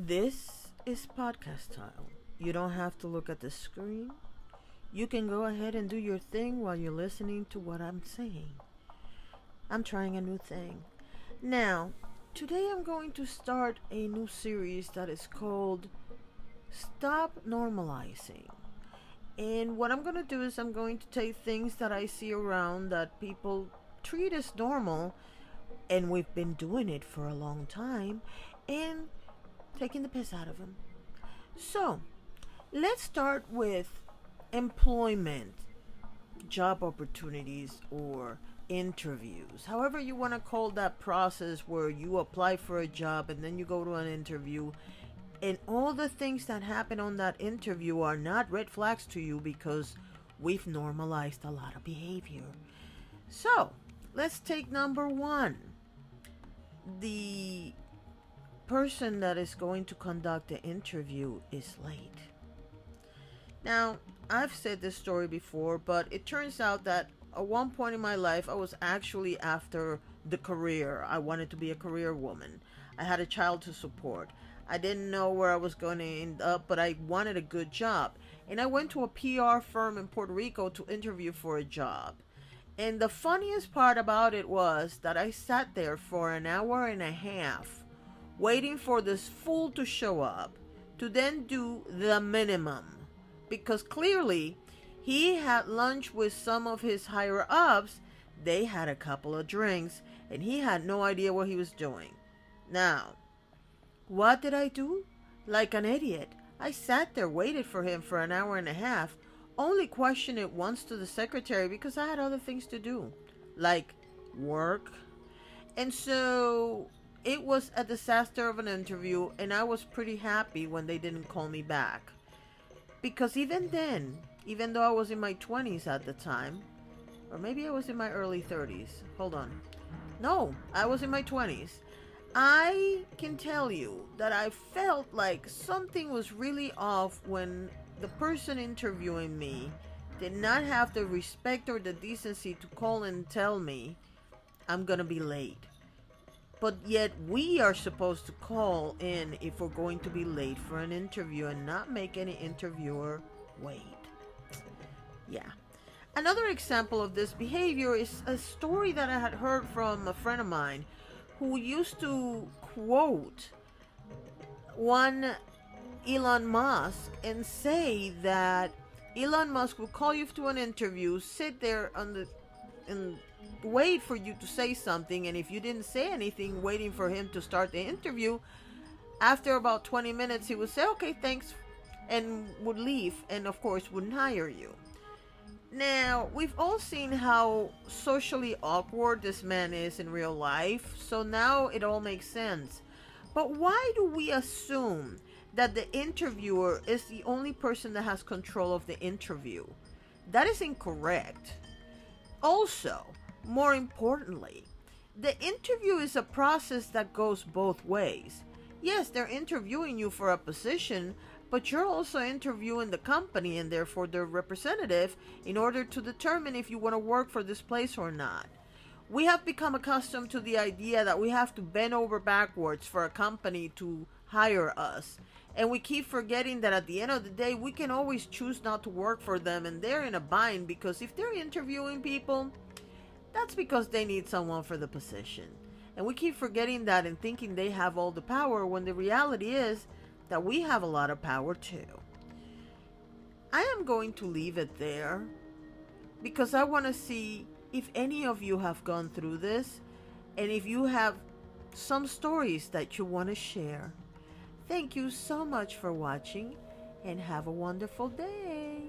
This is podcast style. You don't have to look at the screen. You can go ahead and do your thing while you're listening to what I'm saying. I'm trying a new thing. Now, today I'm going to start a new series that is called Stop Normalizing. And what I'm going to do is I'm going to take things that I see around that people treat as normal, and we've been doing it for a long time, and taking the piss out of them. So, let's start with employment, job opportunities, or interviews. However you want to call that process where you apply for a job and then you go to an interview, and all the things that happen on that interview are not red flags to you because we've normalized a lot of behavior. So, let's take number one. The person that is going to conduct the interview is late. Now, I've said this story before, but it turns out that at one point in my life, I was actually after the career. I wanted to be a career woman. I had a child to support. I didn't know where I was going to end up, but I wanted a good job. And I went to a PR firm in Puerto Rico to interview for a job. And the funniest part about it was that I sat there for an hour and a half waiting for this fool to show up to then do the minimum, because clearly he had lunch with some of his higher ups. They had a couple of drinks and he had no idea what he was doing. Now, what did I do? Like an idiot, I sat there, waited for him for an hour and a half, only questioned it once to the secretary because I had other things to do, like work. And so it was a disaster of an interview, and I was pretty happy when they didn't call me back. Because even then, even though I was in my 20s at the time, or maybe I was in my early 30s. Hold on. No, I was in my 20s. I can tell you that I felt like something was really off when the person interviewing me did not have the respect or the decency to call and tell me I'm gonna be late. But yet we are supposed to call in if we're going to be late for an interview and not make any interviewer wait. Yeah. Another example of this behavior is a story that I had heard from a friend of mine who used to quote one Elon Musk and say that Elon Musk would call you to an interview, sit there and wait for you to say something, and if you didn't say anything, waiting for him to start the interview, after about 20 minutes he would say okay, thanks, and would leave, and of course wouldn't hire you. Now, we've all seen how socially awkward this man is in real life, so now it all makes sense. But why do we assume that the interviewer is the only person that has control of the interview? That is incorrect. Also, more importantly, the interview is a process that goes both ways. Yes, they're interviewing you for a position, but you're also interviewing the company and therefore their representative in order to determine if you want to work for this place or not. We have become accustomed to the idea that we have to bend over backwards for a company to hire us. And we keep forgetting that at the end of the day, we can always choose not to work for them, and they're in a bind because if they're interviewing people, that's because they need someone for the position. And we keep forgetting that and thinking they have all the power, when the reality is that we have a lot of power too. I am going to leave it there because I want to see if any of you have gone through this and if you have some stories that you want to share. Thank you so much for watching and have a wonderful day.